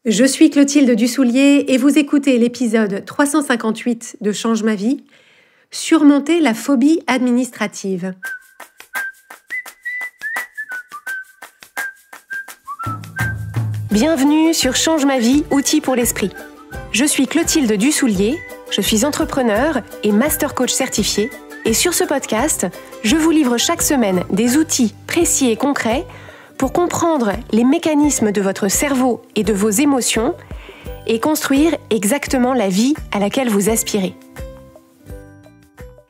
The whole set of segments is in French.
Je suis Clotilde Dussoulier et vous écoutez l'épisode 358 de Change ma vie, surmonter la phobie administrative. Bienvenue sur Change ma vie, outils pour l'esprit. Je suis Clotilde Dussoulier, je suis entrepreneur et master coach certifié et sur ce podcast, je vous livre chaque semaine des outils précis et concrets pour comprendre les mécanismes de votre cerveau et de vos émotions et construire exactement la vie à laquelle vous aspirez.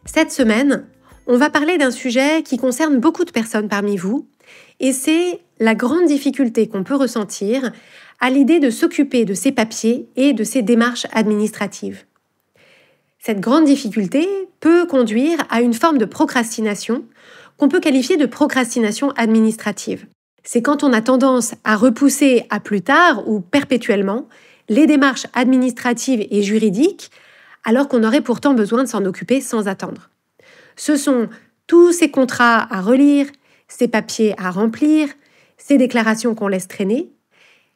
Cette semaine, on va parler d'un sujet qui concerne beaucoup de personnes parmi vous, et c'est la grande difficulté qu'on peut ressentir à l'idée de s'occuper de ses papiers et de ses démarches administratives. Cette grande difficulté peut conduire à une forme de procrastination qu'on peut qualifier de procrastination administrative. C'est quand on a tendance à repousser à plus tard ou perpétuellement les démarches administratives et juridiques alors qu'on aurait pourtant besoin de s'en occuper sans attendre. Ce sont tous ces contrats à relire, ces papiers à remplir, ces déclarations qu'on laisse traîner.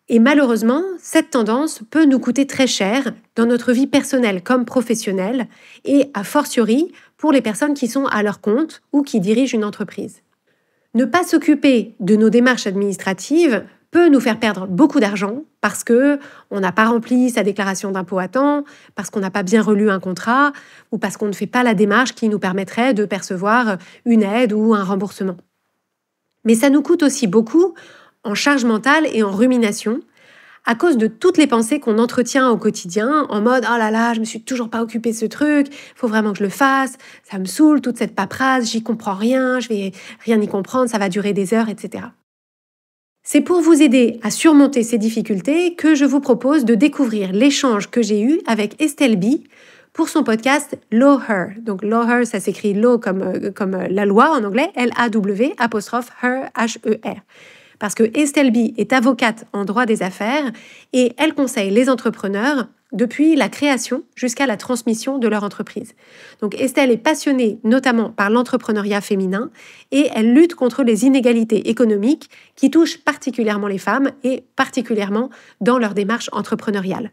Et malheureusement, cette tendance peut nous coûter très cher dans notre vie personnelle comme professionnelle et a fortiori pour les personnes qui sont à leur compte ou qui dirigent une entreprise. Ne pas s'occuper de nos démarches administratives peut nous faire perdre beaucoup d'argent parce qu'on n'a pas rempli sa déclaration d'impôt à temps, parce qu'on n'a pas bien relu un contrat ou parce qu'on ne fait pas la démarche qui nous permettrait de percevoir une aide ou un remboursement. Mais ça nous coûte aussi beaucoup en charge mentale et en rumination à cause de toutes les pensées qu'on entretient au quotidien en mode « Oh là là, je me suis toujours pas occupé de ce truc, il faut vraiment que je le fasse, ça me saoule, toute cette paperasse, j'y comprends rien, je vais rien y comprendre, ça va durer des heures, etc. » C'est pour vous aider à surmonter ces difficultés que je vous propose de découvrir l'échange que j'ai eu avec Estelle B pour son podcast Law Her. Donc Law Her, ça s'écrit law comme la loi en anglais, L-A-W, apostrophe Her, H-E-R. Parce que Estelle B est avocate en droit des affaires et elle conseille les entrepreneurs depuis la création jusqu'à la transmission de leur entreprise. Donc Estelle est passionnée notamment par l'entrepreneuriat féminin et elle lutte contre les inégalités économiques qui touchent particulièrement les femmes et particulièrement dans leur démarche entrepreneuriale.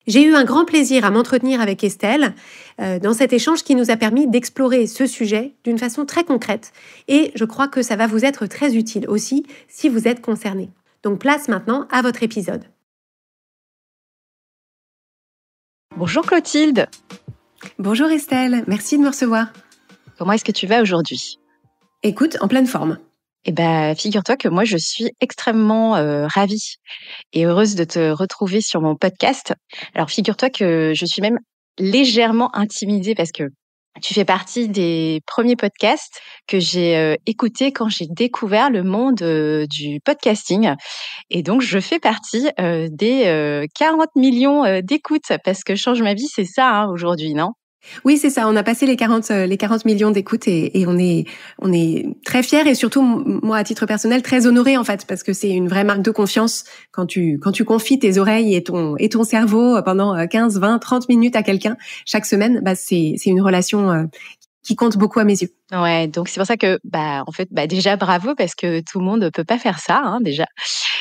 J'ai eu un grand plaisir à m'entretenir avec Estelle dans cet échange qui nous a permis d'explorer ce sujet d'une façon très concrète et je crois que ça va vous être très utile aussi si vous êtes concerné. Donc place maintenant à votre épisode. Bonjour Clotilde. Bonjour Estelle, merci de me recevoir. Comment est-ce que tu vas aujourd'hui ? Écoute, en pleine forme. Figure-toi que moi, je suis extrêmement ravie et heureuse de te retrouver sur mon podcast. Alors, figure-toi que je suis même légèrement intimidée parce que tu fais partie des premiers podcasts que j'ai écoutés quand j'ai découvert le monde du podcasting. Et donc, je fais partie des 40 millions d'écoutes parce que Change ma vie, c'est ça aujourd'hui, non ? Oui, c'est ça. On a passé les 40 millions d'écoutes et on est très fiers et surtout, moi, à titre personnel, très honorée, en fait, parce que c'est une vraie marque de confiance quand tu confies tes oreilles et ton cerveau pendant 15, 20, 30 minutes à quelqu'un chaque semaine. C'est une relation qui compte beaucoup à mes yeux. Ouais, donc c'est pour ça que déjà bravo parce que tout le monde peut pas faire ça déjà.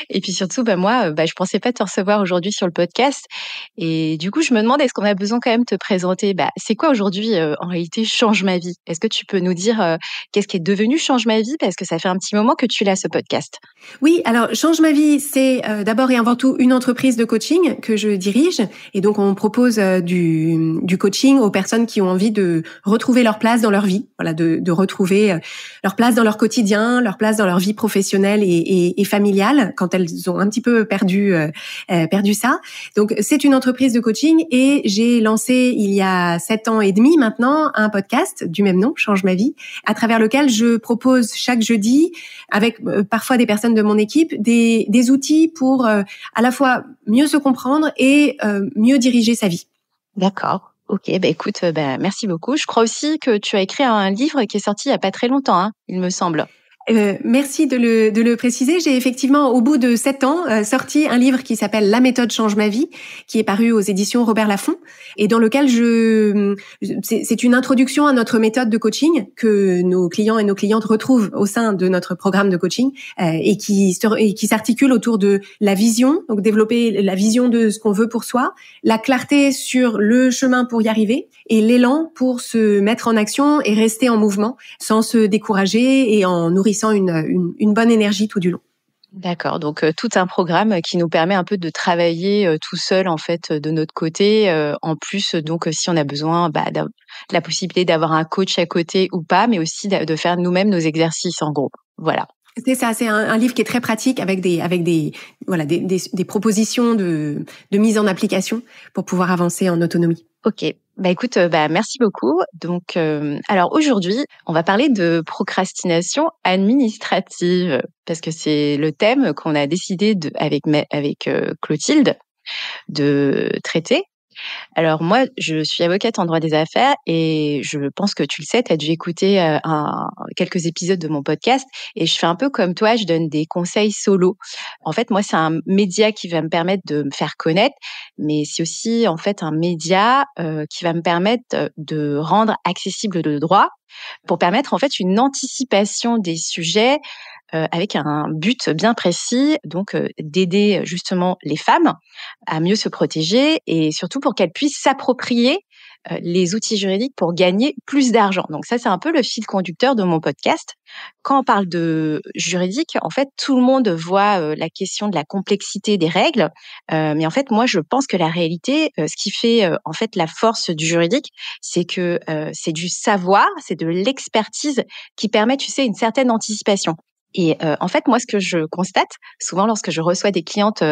Et puis surtout moi je pensais pas te recevoir aujourd'hui sur le podcast et du coup je me demande est-ce qu'on a besoin quand même de te présenter c'est quoi aujourd'hui en réalité Change ma vie. Est-ce que tu peux nous dire qu'est-ce qui est devenu Change ma vie parce que ça fait un petit moment que tu l'as ce podcast. Oui, alors Change ma vie, c'est d'abord et avant tout une entreprise de coaching que je dirige et donc on propose du coaching aux personnes qui ont envie de retrouver leur place dans leur vie, voilà, de retrouver leur place dans leur quotidien, leur place dans leur vie professionnelle et familiale quand elles ont un petit peu perdu ça. Donc c'est une entreprise de coaching et j'ai lancé il y a 7 ans et demi maintenant un podcast du même nom, Change ma vie, à travers lequel je propose chaque jeudi avec parfois des personnes de mon équipe des outils pour à la fois mieux se comprendre et mieux diriger sa vie. D'accord. Ok, écoute, merci beaucoup. Je crois aussi que tu as écrit un livre qui est sorti il y a pas très longtemps, il me semble. Merci de le préciser. J'ai effectivement, au bout de 7 ans, sorti un livre qui s'appelle La méthode change ma vie, qui est paru aux éditions Robert Laffont, et dans lequel c'est une introduction à notre méthode de coaching que nos clients et nos clientes retrouvent au sein de notre programme de coaching, et qui s'articule autour de la vision, donc développer la vision de ce qu'on veut pour soi, la clarté sur le chemin pour y arriver, et l'élan pour se mettre en action et rester en mouvement sans se décourager et en nourrissant une bonne énergie tout du long. D'accord, donc tout un programme qui nous permet un peu de travailler tout seul en fait de notre côté. En plus, donc si on a besoin de la possibilité d'avoir un coach à côté ou pas, mais aussi de faire nous-mêmes nos exercices en groupe. Voilà. C'est ça, c'est un livre qui est très pratique avec des propositions de mise en application pour pouvoir avancer en autonomie. Ok, écoute, merci beaucoup. Donc, alors aujourd'hui, on va parler de procrastination administrative parce que c'est le thème qu'on a décidé avec Clotilde de traiter. Alors moi, je suis avocate en droit des affaires et je pense que tu le sais, tu as dû écouter quelques épisodes de mon podcast et je fais un peu comme toi, je donne des conseils solo. En fait, moi, c'est un média qui va me permettre de me faire connaître, mais c'est aussi en fait un média qui va me permettre de rendre accessible le droit pour permettre en fait une anticipation des sujets avec un but bien précis, donc d'aider justement les femmes à mieux se protéger et surtout pour qu'elles puissent s'approprier les outils juridiques pour gagner plus d'argent. Donc ça, c'est un peu le fil conducteur de mon podcast. Quand on parle de juridique, en fait, tout le monde voit la question de la complexité des règles, mais en fait, moi, je pense que la réalité, ce qui fait en fait la force du juridique, c'est que c'est du savoir, c'est de l'expertise qui permet, tu sais, une certaine anticipation. Et en fait, moi, ce que je constate souvent lorsque je reçois des clientes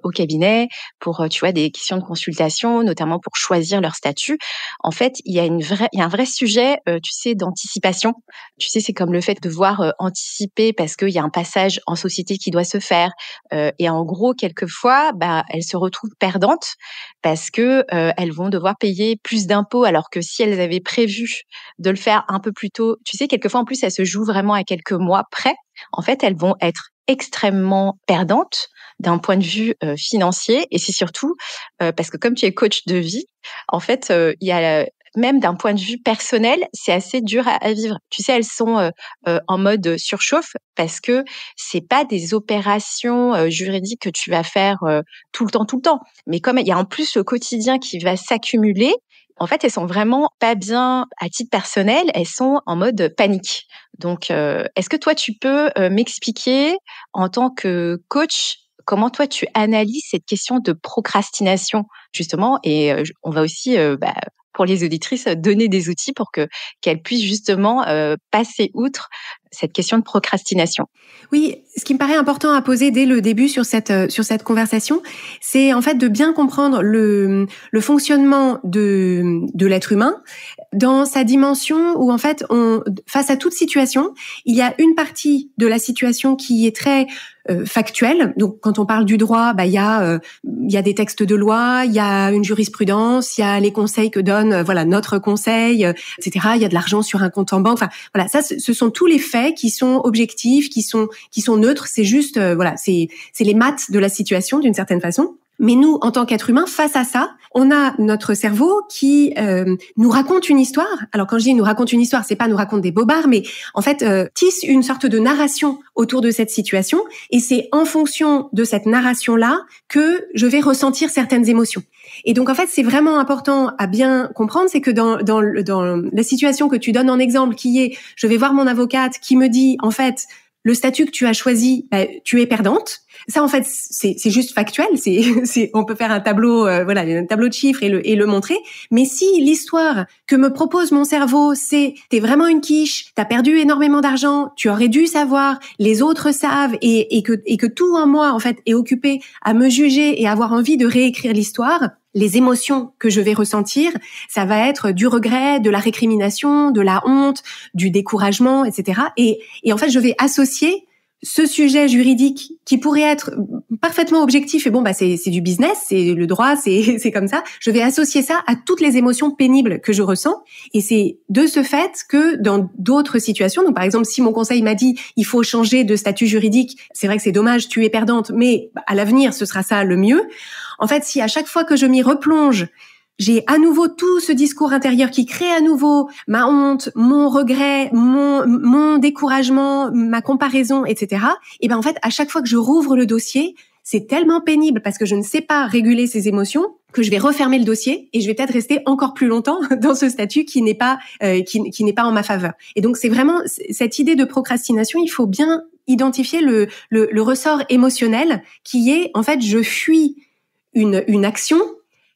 au cabinet pour, tu vois, des questions de consultation, notamment pour choisir leur statut, en fait, il y a un vrai sujet, tu sais, d'anticipation. Tu sais, c'est comme le fait de devoir anticiper parce qu'il y a un passage en société qui doit se faire. Et en gros, quelquefois, elles se retrouvent perdantes parce que elles vont devoir payer plus d'impôts alors que si elles avaient prévu de le faire un peu plus tôt, tu sais, quelquefois en plus, ça se joue vraiment à quelques mois près. En fait, elles vont être extrêmement perdantes d'un point de vue financier et c'est surtout parce que comme tu es coach de vie, en fait, il y a même d'un point de vue personnel, c'est assez dur à vivre. Tu sais, elles sont en mode surchauffe parce que c'est pas des opérations juridiques que tu vas faire tout le temps. Mais comme il y a en plus le quotidien qui va s'accumuler, en fait, elles sont vraiment pas bien à titre personnel, elles sont en mode panique. Donc, est-ce que toi, tu peux m'expliquer en tant que coach, comment toi, tu analyses cette question de procrastination, justement, et on va aussi, pour les auditrices, donner des outils pour qu'elles puissent justement passer outre cette question de procrastination. Oui, ce qui me paraît important à poser dès le début sur cette conversation, c'est en fait de bien comprendre le fonctionnement de l'être humain dans sa dimension où en fait face à toute situation, il y a une partie de la situation qui est très factuelle. Donc quand on parle du droit, il y a des textes de loi, il y a une jurisprudence, il y a les conseils que donne notre conseil, etc. Il y a de l'argent sur un compte en banque. Enfin voilà, ça ce sont tous les faits qui sont objectifs, qui sont neutres. C'est juste c'est les maths de la situation d'une certaine façon. Mais nous, en tant qu'être humain, face à ça, on a notre cerveau qui nous raconte une histoire. Alors quand je dis nous raconte une histoire, c'est pas nous raconte des bobards, mais en fait tisse une sorte de narration autour de cette situation. Et c'est en fonction de cette narration-là que je vais ressentir certaines émotions. Et donc en fait, c'est vraiment important à bien comprendre, c'est que dans la situation que tu donnes en exemple, qui est, je vais voir mon avocate qui me dit en fait, le statut que tu as choisi, tu es perdante. Ça, en fait, c'est juste factuel. On peut faire un tableau, un tableau de chiffres et le montrer. Mais si l'histoire que me propose mon cerveau, c'est t'es vraiment une quiche, t'as perdu énormément d'argent, tu aurais dû savoir, les autres savent, et que tout en moi, en fait, est occupé à me juger et avoir envie de réécrire l'histoire. Les émotions que je vais ressentir, ça va être du regret, de la récrimination, de la honte, du découragement, etc. Et en fait, je vais associer ce sujet juridique qui pourrait être parfaitement objectif et bon c'est du business, c'est le droit, c'est comme ça, je vais associer ça à toutes les émotions pénibles que je ressens et c'est de ce fait que dans d'autres situations, donc par exemple si mon conseil m'a dit il faut changer de statut juridique, c'est vrai que c'est dommage, tu es perdante, mais à l'avenir ce sera ça le mieux. En fait, si à chaque fois que je m'y replonge, j'ai à nouveau tout ce discours intérieur qui crée à nouveau ma honte, mon regret, mon découragement, ma comparaison, etc. Et ben en fait, à chaque fois que je rouvre le dossier, c'est tellement pénible parce que je ne sais pas réguler ces émotions que je vais refermer le dossier et je vais peut-être rester encore plus longtemps dans ce statut qui n'est pas qui n'est pas en ma faveur. Et donc c'est vraiment cette idée de procrastination, il faut bien identifier le ressort émotionnel qui est en fait je fuis une action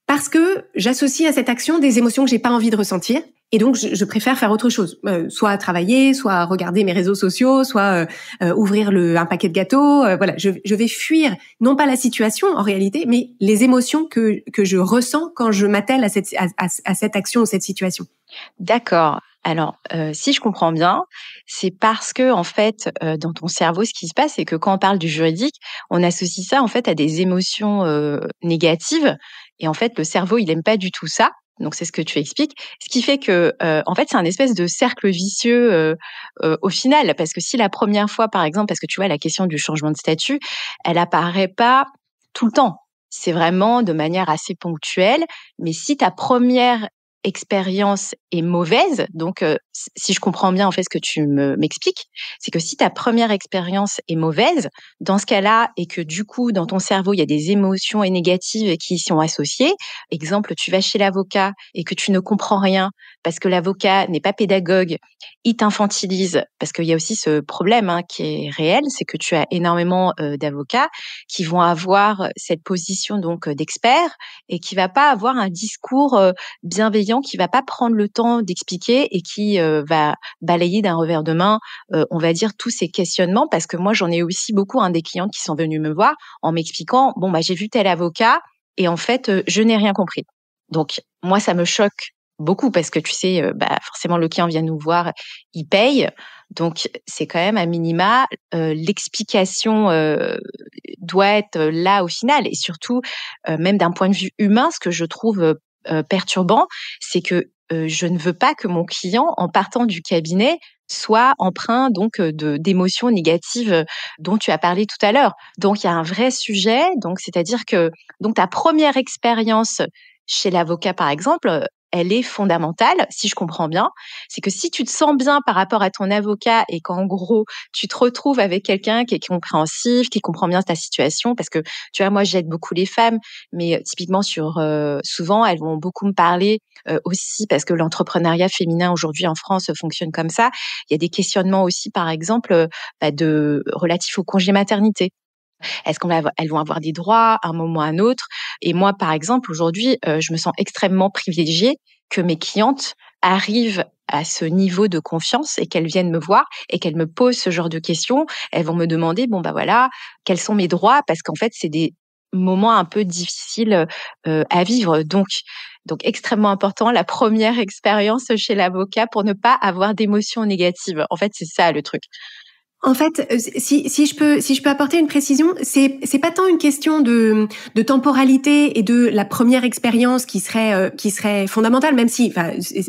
parce que j'associe à cette action des émotions que j'ai pas envie de ressentir. Et donc, je préfère faire autre chose. Soit travailler, soit regarder mes réseaux sociaux, soit ouvrir un paquet de gâteaux. Voilà, je vais fuir, non pas la situation en réalité, mais les émotions que je ressens quand je m'attelle à cette action ou cette situation. D'accord. Alors, si je comprends bien, c'est parce que en fait, dans ton cerveau, ce qui se passe, c'est que quand on parle du juridique, on associe ça en fait à des émotions négatives. Et en fait, le cerveau, il aime pas du tout ça. Donc, c'est ce que tu expliques. Ce qui fait que, en fait, c'est un espèce de cercle vicieux au final. Parce que si la première fois, par exemple, parce que tu vois, la question du changement de statut, elle apparaît pas tout le temps. C'est vraiment de manière assez ponctuelle. Mais si ta première expérience est mauvaise, donc si je comprends bien en fait ce que tu m'expliques, c'est que si ta première expérience est mauvaise, dans ce cas-là, et que du coup dans ton cerveau il y a des émotions négatives qui y sont associées, exemple tu vas chez l'avocat et que tu ne comprends rien parce que l'avocat n'est pas pédagogue, il t'infantilise, parce qu'il y a aussi ce problème qui est réel, c'est que tu as énormément d'avocats qui vont avoir cette position donc d'expert et qui va pas avoir un discours bienveillant, qui va pas prendre le temps d'expliquer et qui va balayer d'un revers de main, on va dire, tous ces questionnements. Parce que moi, j'en ai aussi beaucoup des clientes qui sont venues me voir en m'expliquant, bon, j'ai vu tel avocat et en fait, je n'ai rien compris. Donc, moi, ça me choque beaucoup parce que tu sais, forcément, le client vient nous voir, il paye. Donc, c'est quand même à minima, l'explication doit être là au final. Et surtout, même d'un point de vue humain, ce que je trouve perturbant, c'est que je ne veux pas que mon client, en partant du cabinet, soit empreint donc d'émotions négatives dont tu as parlé tout à l'heure. Donc, il y a un vrai sujet. Donc, c'est-à-dire que donc ta première expérience chez l'avocat, par exemple, elle est fondamentale, si je comprends bien. C'est que si tu te sens bien par rapport à ton avocat et qu'en gros, tu te retrouves avec quelqu'un qui est compréhensif, qui comprend bien ta situation, parce que, tu vois, moi, j'aide beaucoup les femmes, mais typiquement souvent, elles vont beaucoup me parler aussi parce que l'entrepreneuriat féminin aujourd'hui en France fonctionne comme ça. Il y a des questionnements aussi, par exemple, relatifs au congé maternité. Est-ce elles vont avoir des droits à un moment ou à un autre? Et moi, par exemple, aujourd'hui, je me sens extrêmement privilégiée que mes clientes arrivent à ce niveau de confiance et qu'elles viennent me voir et qu'elles me posent ce genre de questions. Elles vont me demander, voilà, quels sont mes droits? Parce qu'en fait, c'est des moments un peu difficiles à vivre. Donc, extrêmement important, la première expérience chez l'avocat pour ne pas avoir d'émotions négatives. En fait, c'est ça le truc. En fait, si je peux apporter une précision, c'est pas tant une question de temporalité et de la première expérience qui serait fondamentale, même si,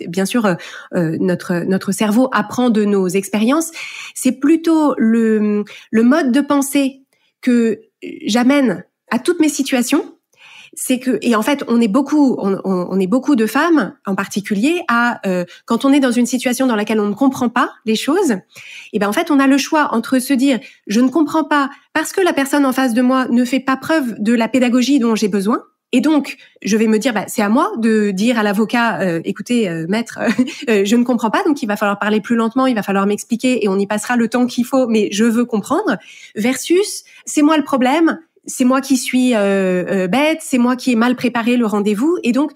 bien sûr, notre cerveau apprend de nos expériences. C'est plutôt le mode de pensée que j'amène à toutes mes situations. C'est que, et en fait, on est beaucoup de femmes en particulier quand on est dans une situation dans laquelle on ne comprend pas les choses, et ben en fait on a le choix entre se dire je ne comprends pas parce que la personne en face de moi ne fait pas preuve de la pédagogie dont j'ai besoin. Et donc, je vais me dire, c'est à moi de dire à l'avocat, écoutez, maître, je ne comprends pas, donc il va falloir parler plus lentement, il va falloir m'expliquer et on y passera le temps qu'il faut, mais je veux comprendre. Versus, c'est moi le problème, c'est moi qui suis bête, c'est moi qui ai mal préparé le rendez-vous. Et donc,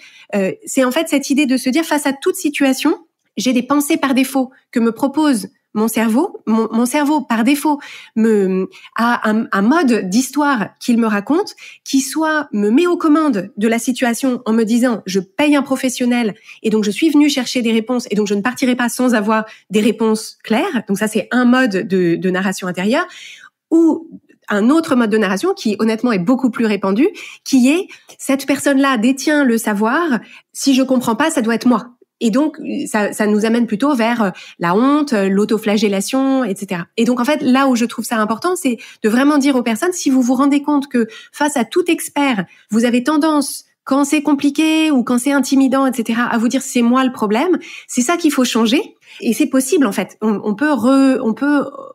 c'est en fait cette idée de se dire, face à toute situation, j'ai des pensées par défaut que me propose mon cerveau. Mon cerveau, par défaut, a un mode d'histoire qu'il me raconte, qui soit me met aux commandes de la situation en me disant, je paye un professionnel et donc je suis venue chercher des réponses et donc je ne partirai pas sans avoir des réponses claires. Donc ça, c'est un mode de narration intérieure. ou un autre mode de narration qui honnêtement est beaucoup plus répandu, qui est cette personne-là détient le savoir, si je comprends pas, ça doit être moi. Et donc, ça nous amène plutôt vers la honte, l'autoflagellation, etc. Et donc, en fait, là où je trouve ça important, c'est de vraiment dire aux personnes, si vous vous rendez compte que face à tout expert, vous avez tendance, quand c'est compliqué ou quand c'est intimidant, etc., à vous dire c'est moi le problème, c'est ça qu'il faut changer. Et c'est possible, en fait. On peut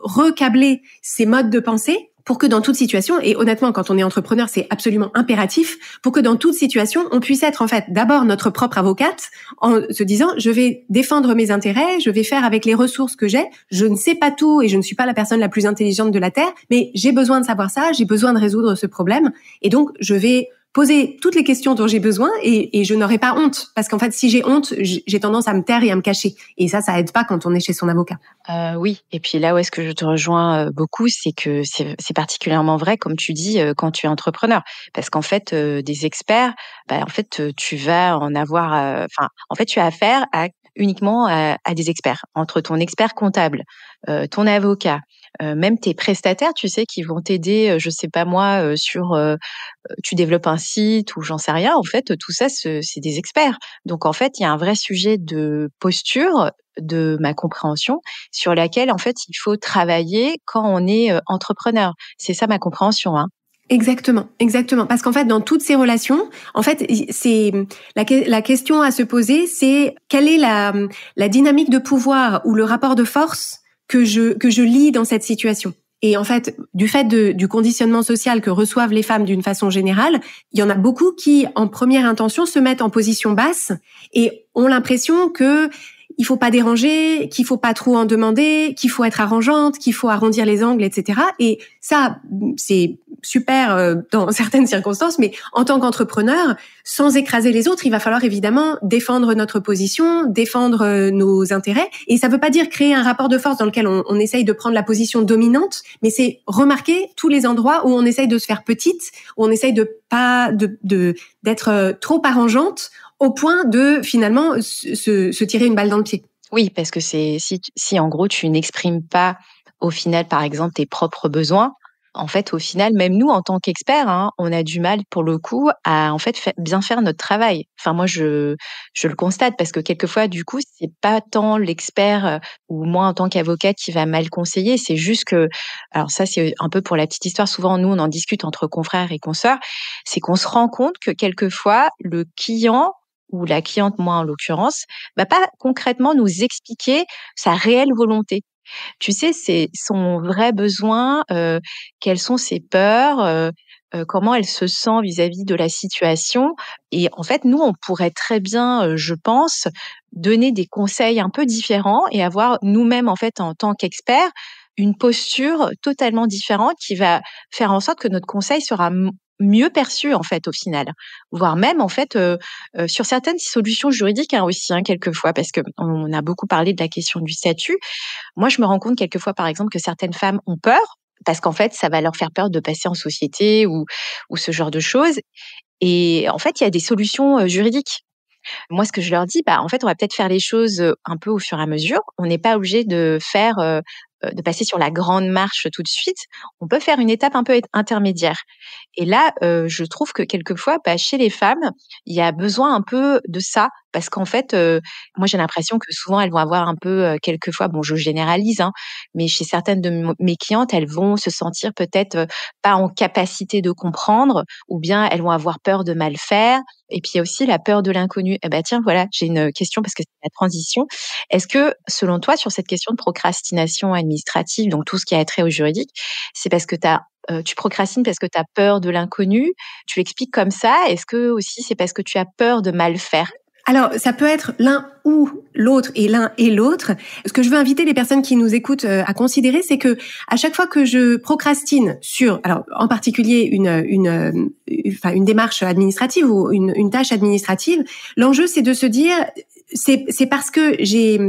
recabler ces modes de pensée pour que dans toute situation, et honnêtement, quand on est entrepreneur, c'est absolument impératif, pour que dans toute situation, on puisse être en fait d'abord notre propre avocate en se disant, je vais défendre mes intérêts, je vais faire avec les ressources que j'ai, je ne sais pas tout et je ne suis pas la personne la plus intelligente de la Terre, mais j'ai besoin de savoir ça, j'ai besoin de résoudre ce problème, et donc je vais poser toutes les questions dont j'ai besoin et je n'aurai pas honte. Parce qu'en fait, si j'ai honte, j'ai tendance à me taire et à me cacher. Et ça aide pas quand on est chez son avocat. Oui, et puis là où est-ce que je te rejoins beaucoup, c'est que c'est particulièrement vrai, comme tu dis, quand tu es entrepreneur. Parce qu'en fait, des experts, en fait, tu vas en avoir... en fait, tu as affaire uniquement à des experts. Entre ton expert comptable, ton avocat, même tes prestataires, tu sais, qui vont t'aider, je sais pas moi, tu développes un site ou j'en sais rien. En fait, tout ça, c'est des experts. Donc, en fait, il y a un vrai sujet de posture, de ma compréhension, sur laquelle, en fait, il faut travailler quand on est entrepreneur. C'est ça ma compréhension, hein. Exactement. Parce qu'en fait, dans toutes ces relations, en fait, c'est la question à se poser, c'est quelle est la dynamique de pouvoir ou le rapport de force que je lis dans cette situation. Et en fait, du conditionnement social que reçoivent les femmes d'une façon générale, il y en a beaucoup qui, en première intention, se mettent en position basse et ont l'impression que il faut pas déranger, qu'il faut pas trop en demander, qu'il faut être arrangeante, qu'il faut arrondir les angles, etc. Et ça, c'est super dans certaines circonstances, mais en tant qu'entrepreneur, sans écraser les autres, il va falloir évidemment défendre notre position, défendre nos intérêts. Et ça veut pas dire créer un rapport de force dans lequel on essaye de prendre la position dominante, mais c'est remarquer tous les endroits où on essaye de se faire petite, où on essaye d'être trop arrangeante, au point de finalement se tirer une balle dans le pied. Oui, parce que si en gros tu n'exprimes pas au final, par exemple, tes propres besoins, en fait, au final, même nous en tant qu'experts, hein, on a du mal pour le coup à en fait bien faire notre travail. Enfin, moi, je le constate parce que quelquefois, du coup, c'est pas tant l'expert ou moi en tant qu'avocate qui va mal conseiller, c'est juste que, alors ça, c'est un peu pour la petite histoire. Souvent, nous, on en discute entre confrères et consoeurs, c'est qu'on se rend compte que quelquefois, le client ou la cliente, moi en l'occurrence, va pas concrètement nous expliquer sa réelle volonté. Tu sais, c'est son vrai besoin, quelles sont ses peurs, comment elle se sent vis-à-vis de la situation. Et en fait, nous, on pourrait très bien, je pense, donner des conseils un peu différents et avoir nous-mêmes, en fait, en tant qu'experts, une posture totalement différente qui va faire en sorte que notre conseil sera mieux perçu, en fait, au final. Voire même, en fait, sur certaines solutions juridiques, hein, aussi, hein, quelquefois, parce qu'on a beaucoup parlé de la question du statut. Moi, je me rends compte quelquefois, par exemple, que certaines femmes ont peur parce qu'en fait, ça va leur faire peur de passer en société ou ce genre de choses. Et en fait, il y a des solutions juridiques. Moi, ce que je leur dis, en fait, on va peut-être faire les choses un peu au fur et à mesure. On n'est pas obligé de passer sur la grande marche tout de suite. On peut faire une étape un peu intermédiaire. Et là, je trouve que quelquefois, chez les femmes, il y a besoin un peu de ça. Parce qu'en fait, moi, j'ai l'impression que souvent, elles vont avoir un peu, quelquefois, bon, je généralise, hein, mais chez certaines de mes clientes, elles vont se sentir peut-être pas en capacité de comprendre, ou bien elles vont avoir peur de mal faire. Et puis, il y a aussi la peur de l'inconnu. Eh ben, tiens, voilà, j'ai une question parce que c'est la transition. Est-ce que, selon toi, sur cette question de procrastination administrative, donc tout ce qui a trait au juridique, c'est parce que tu procrastines parce que tu as peur de l'inconnu? Tu l'expliques comme ça. Est-ce que aussi c'est parce que tu as peur de mal faire? Alors, ça peut être l'un ou l'autre et l'un et l'autre. Ce que je veux inviter les personnes qui nous écoutent à considérer, c'est que à chaque fois que je procrastine sur, alors en particulier une démarche administrative ou une tâche administrative, l'enjeu c'est de se dire c'est parce que j'ai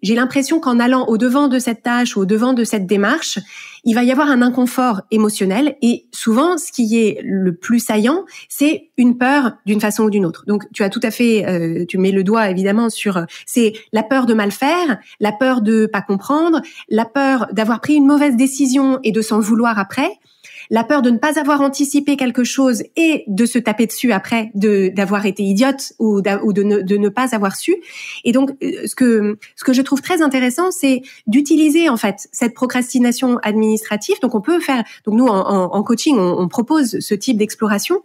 l'impression qu'en allant au-devant de cette tâche ou au-devant de cette démarche, il va y avoir un inconfort émotionnel. Et souvent, ce qui est le plus saillant, c'est une peur d'une façon ou d'une autre. Donc, tu as tout à fait, tu mets le doigt évidemment sur, c'est la peur de mal faire, la peur de pas comprendre, la peur d'avoir pris une mauvaise décision et de s'en vouloir après, la peur de ne pas avoir anticipé quelque chose et de se taper dessus après, d'avoir été idiote ou de ne pas avoir su. Et donc, ce que je trouve très intéressant, c'est d'utiliser en fait cette procrastination administrative. Donc, on peut faire. Donc, nous en coaching, on propose ce type d'exploration.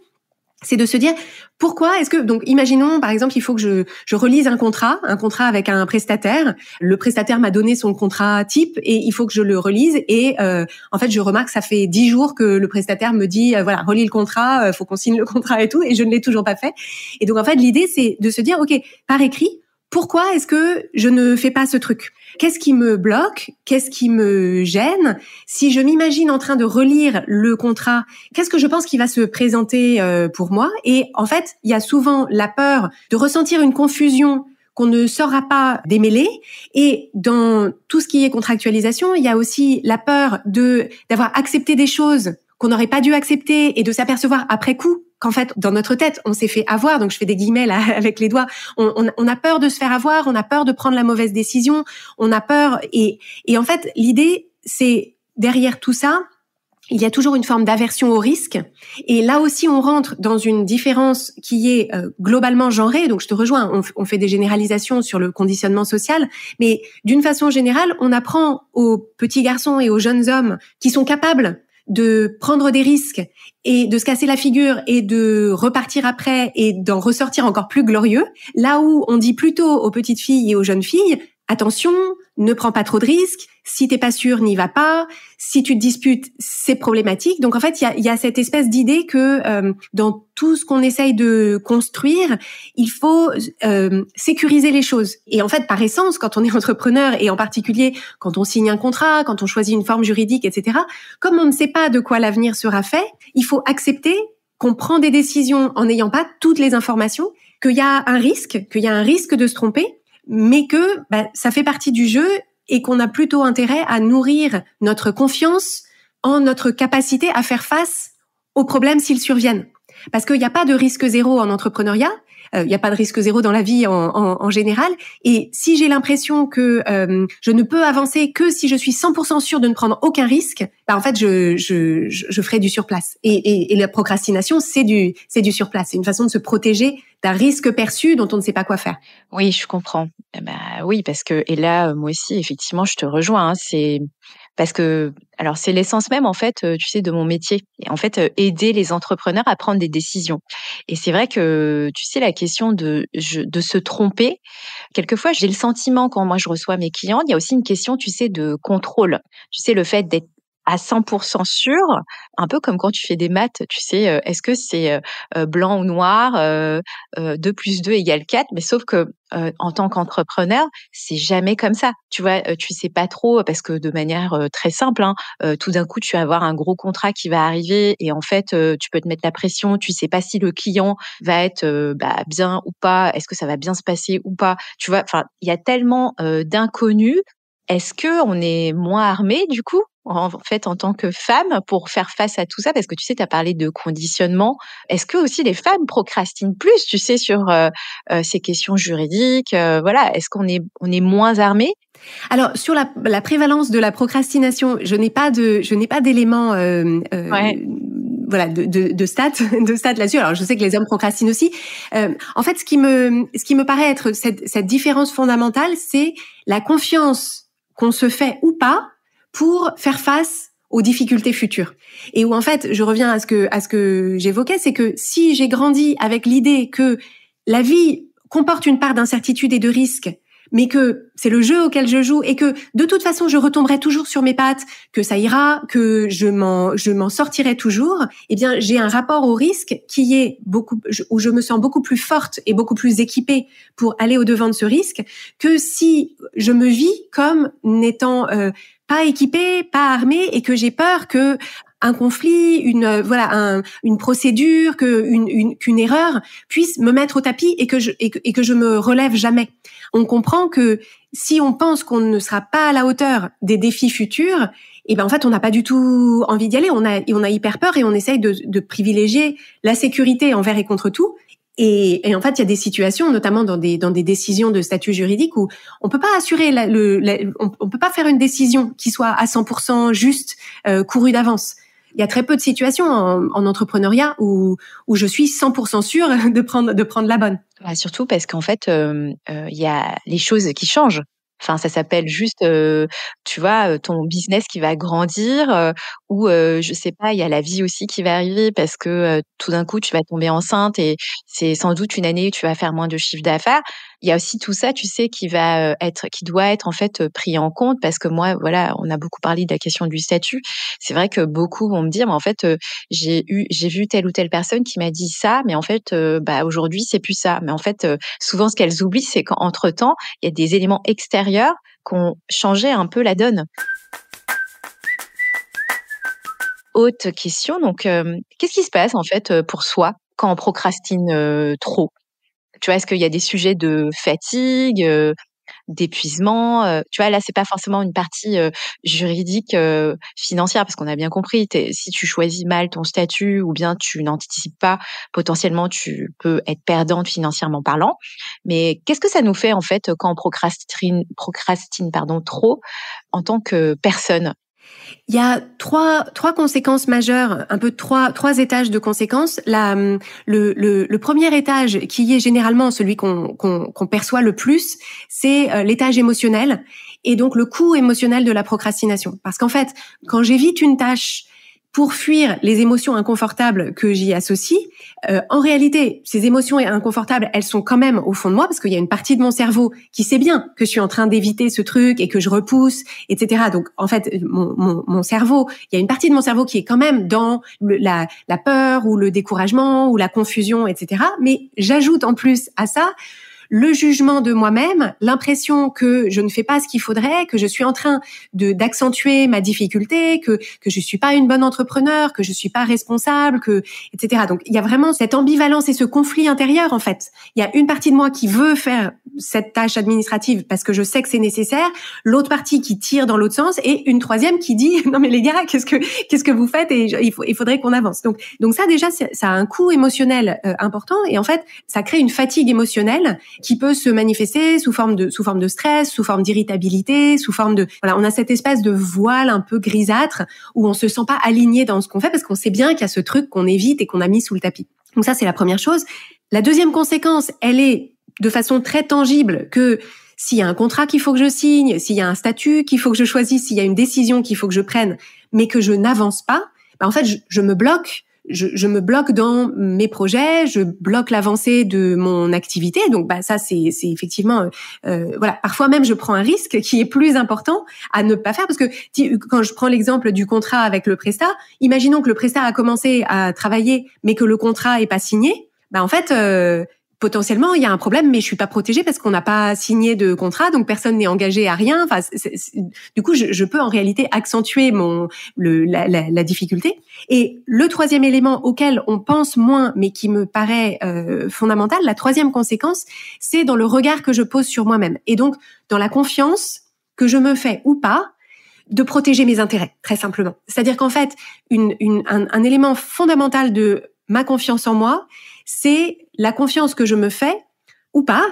C'est de se dire pourquoi est-ce que, donc imaginons par exemple il faut que je relise un contrat avec un prestataire. Le prestataire m'a donné son contrat type et il faut que je le relise et en fait je remarque que ça fait 10 jours que le prestataire me dit voilà, relis le contrat, faut qu'on signe le contrat et tout, et je ne l'ai toujours pas fait. Et donc en fait l'idée c'est de se dire ok, par écrit, pourquoi est-ce que je ne fais pas ce truc? Qu'est-ce qui me bloque? Qu'est-ce qui me gêne? Si je m'imagine en train de relire le contrat, qu'est-ce que je pense qui va se présenter pour moi? Et en fait, il y a souvent la peur de ressentir une confusion qu'on ne saura pas démêler. Et dans tout ce qui est contractualisation, il y a aussi la peur d'avoir accepté des choses qu'on n'aurait pas dû accepter et de s'apercevoir après coup qu'en fait, dans notre tête, on s'est fait avoir. Donc, je fais des guillemets là avec les doigts. On a peur de se faire avoir, on a peur de prendre la mauvaise décision, on a peur. Et en fait, l'idée, c'est derrière tout ça, il y a toujours une forme d'aversion au risque. Et là aussi, on rentre dans une différence qui est globalement genrée. Donc, je te rejoins, on fait des généralisations sur le conditionnement social. Mais d'une façon générale, on apprend aux petits garçons et aux jeunes hommes qui sont capables de prendre des risques et de se casser la figure et de repartir après et d'en ressortir encore plus glorieux. Là où on dit plutôt aux petites filles et aux jeunes filles, attention, ne prends pas trop de risques. Si t'es pas sûr, n'y va pas. Si tu te disputes, c'est problématique. Donc en fait, il y a cette espèce d'idée que dans tout ce qu'on essaye de construire, il faut sécuriser les choses. Et en fait, par essence, quand on est entrepreneur et en particulier quand on signe un contrat, quand on choisit une forme juridique, etc., comme on ne sait pas de quoi l'avenir sera fait, il faut accepter qu'on prend des décisions en n'ayant pas toutes les informations, qu'il y a un risque de se tromper, mais que ça fait partie du jeu et qu'on a plutôt intérêt à nourrir notre confiance en notre capacité à faire face aux problèmes s'ils surviennent. Parce qu'il n'y a pas de risque zéro en entrepreneuriat, il n'y a pas de risque zéro dans la vie en général. Et si j'ai l'impression que je ne peux avancer que si je suis 100% sûre de ne prendre aucun risque, en fait, je ferai du surplace. Et la procrastination, c'est du surplace. C'est une façon de se protéger d'un risque perçu dont on ne sait pas quoi faire. Oui, je comprends. Oui, parce que, et là, moi aussi, effectivement, je te rejoins, hein, c'est parce que, alors, c'est l'essence même, en fait, tu sais, de mon métier. Et en fait, aider les entrepreneurs à prendre des décisions. Et c'est vrai que, tu sais, la question de se tromper, quelquefois, j'ai le sentiment, quand moi je reçois mes clients, il y a aussi une question, tu sais, de contrôle. Tu sais, le fait d'être à 100% sûr, un peu comme quand tu fais des maths, tu sais, est-ce que c'est blanc ou noir, 2 plus 2 égale 4, mais sauf que en tant qu'entrepreneur, c'est jamais comme ça. Tu vois, tu sais pas trop parce que de manière très simple, hein, tout d'un coup, tu vas avoir un gros contrat qui va arriver et en fait, tu peux te mettre la pression. Tu sais pas si le client va être bien ou pas. Est-ce que ça va bien se passer ou pas. Tu vois, enfin, il y a tellement d'inconnus. Est-ce que on est moins armé du coup? En fait, en tant que femme, pour faire face à tout ça, parce que tu sais, tu as parlé de conditionnement. Est-ce que aussi les femmes procrastinent plus, tu sais, sur ces questions juridiques, voilà, est-ce qu'on est moins armé? Alors sur la prévalence de la procrastination, je n'ai pas d'éléments Ouais. voilà de stats là-dessus. Alors je sais que les hommes procrastinent aussi. En fait, ce qui me paraît être cette différence fondamentale, c'est la confiance qu'on se fait ou pas pour faire face aux difficultés futures. Et où en fait, je reviens à ce que j'évoquais, c'est que si j'ai grandi avec l'idée que la vie comporte une part d'incertitude et de risque, mais que c'est le jeu auquel je joue et que de toute façon je retomberai toujours sur mes pattes, que ça ira, que je m'en sortirai toujours, eh bien j'ai un rapport au risque qui est où je me sens beaucoup plus forte et beaucoup plus équipée pour aller au-devant de ce risque que si je me vis comme n'étant pas équipée, pas armée et que j'ai peur que un conflit, une procédure, qu'une erreur puisse me mettre au tapis et que je me relève jamais. On comprend que si on pense qu'on ne sera pas à la hauteur des défis futurs, et ben en fait on n'a pas du tout envie d'y aller. On a hyper peur et on essaye de privilégier la sécurité envers et contre tout. Et en fait, il y a des situations, notamment dans des décisions de statut juridique, où on peut pas assurer on peut pas faire une décision qui soit à 100% juste, courue d'avance. Il y a très peu de situations en entrepreneuriat où je suis 100% sûre de prendre la bonne. Bah, surtout parce qu'en fait, il y a les choses qui changent. Enfin, ça s'appelle juste, tu vois, ton business qui va grandir, ou je sais pas, il y a la vie aussi qui va arriver parce que, tout d'un coup, tu vas tomber enceinte et c'est sans doute une année où tu vas faire moins de chiffre d'affaires. Il y a aussi tout ça, tu sais, qui doit être en fait, pris en compte parce que moi, voilà, on a beaucoup parlé de la question du statut. C'est vrai que beaucoup vont me dire: «Mais en fait, j'ai vu telle ou telle personne qui m'a dit ça, mais en fait, bah, aujourd'hui, c'est plus ça». Mais en fait, souvent ce qu'elles oublient, c'est qu'entre-temps, il y a des éléments extérieurs qui ont changé un peu la donne. Autre question, donc, qu'est-ce qui se passe en fait, pour soi quand on procrastine, trop? Tu vois, est-ce qu'il y a des sujets de fatigue, d'épuisement? Tu vois, là, c'est pas forcément une partie, juridique, financière, parce qu'on a bien compris, si tu choisis mal ton statut ou bien tu n'anticipes pas, potentiellement, tu peux être perdante financièrement parlant. Mais qu'est-ce que ça nous fait, en fait, quand on procrastine, pardon, trop en tant que personne? Il y a trois conséquences majeures, un peu trois étages de conséquences. Le premier étage, qui est généralement celui qu'on perçoit le plus, c'est l'étage émotionnel et donc le coût émotionnel de la procrastination. Parce qu'en fait, quand j'évite une tâche pour fuir les émotions inconfortables que j'y associe, en réalité, ces émotions inconfortables, elles sont quand même au fond de moi parce qu'il y a une partie de mon cerveau qui sait bien que je suis en train d'éviter ce truc et que je repousse, etc. Donc, en fait, mon cerveau, il y a une partie de mon cerveau qui est quand même dans la peur ou le découragement ou la confusion, etc. Mais j'ajoute en plus à ça le jugement de moi-même, l'impression que je ne fais pas ce qu'il faudrait, que je suis en train d'accentuer ma difficulté, que je suis pas une bonne entrepreneur, que je suis pas responsable, etc. Donc il y a vraiment cette ambivalence et ce conflit intérieur en fait. Il y a une partie de moi qui veut faire cette tâche administrative parce que je sais que c'est nécessaire, l'autre partie qui tire dans l'autre sens et une troisième qui dit non mais les gars, qu'est-ce que vous faites et il faudrait qu'on avance. Donc ça déjà ça a un coût émotionnel important et en fait ça crée une fatigue émotionnelle qui peut se manifester sous forme de stress, sous forme d'irritabilité, sous forme de on a cette espèce de voile un peu grisâtre où on se sent pas aligné dans ce qu'on fait parce qu'on sait bien qu'il y a ce truc qu'on évite et qu'on a mis sous le tapis. Donc ça c'est la première chose. La deuxième conséquence, elle est de façon très tangible que s'il y a un contrat qu'il faut que je signe, s'il y a un statut qu'il faut que je choisisse, s'il y a une décision qu'il faut que je prenne, mais que je n'avance pas, en fait je me bloque. Je me bloque dans mes projets, je bloque l'avancée de mon activité. Donc, ça, c'est effectivement, Parfois même, je prends un risque qui est plus important à ne pas faire parce que quand je prends l'exemple du contrat avec le prestat, imaginons que le prestat a commencé à travailler, mais que le contrat est pas signé. En fait, potentiellement, il y a un problème, mais je suis pas protégée parce qu'on n'a pas signé de contrat, donc personne n'est engagé à rien. Enfin, du coup, je peux en réalité accentuer la difficulté. Et le troisième élément auquel on pense moins, mais qui me paraît fondamental, la troisième conséquence, c'est dans le regard que je pose sur moi-même. Et donc, dans la confiance que je me fais ou pas, de protéger mes intérêts, très simplement. C'est-à-dire qu'en fait, un élément fondamental de ma confiance en moi, c'est la confiance que je me fais ou pas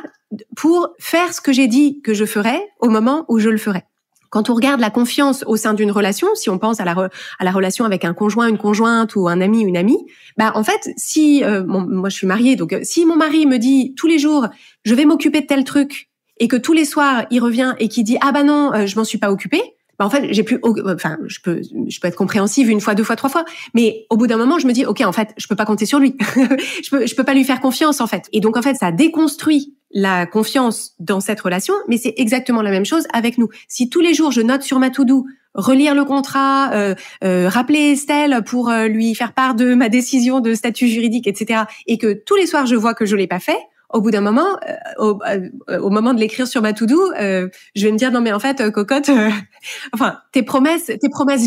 pour faire ce que j'ai dit que je ferais au moment où je le ferais. Quand on regarde la confiance au sein d'une relation, si on pense à la relation avec un conjoint, une conjointe ou un ami, une amie, en fait, si moi je suis mariée, donc si mon mari me dit tous les jours je vais m'occuper de tel truc et que tous les soirs il revient et qu'il dit non, je m'en suis pas occupée, en fait, je peux être compréhensive une fois, deux fois, trois fois, mais au bout d'un moment, je me dis, ok, en fait, je peux pas compter sur lui. je peux pas lui faire confiance, en fait. Et donc, en fait, ça déconstruit la confiance dans cette relation, mais c'est exactement la même chose avec nous. Si tous les jours, je note sur ma to-do, relire le contrat, rappeler Estelle pour lui faire part de ma décision de statut juridique, etc., et que tous les soirs, je vois que je l'ai pas fait, au bout d'un moment, au moment de l'écrire sur ma to-do, je vais me dire non mais en fait, cocotte, enfin tes promesses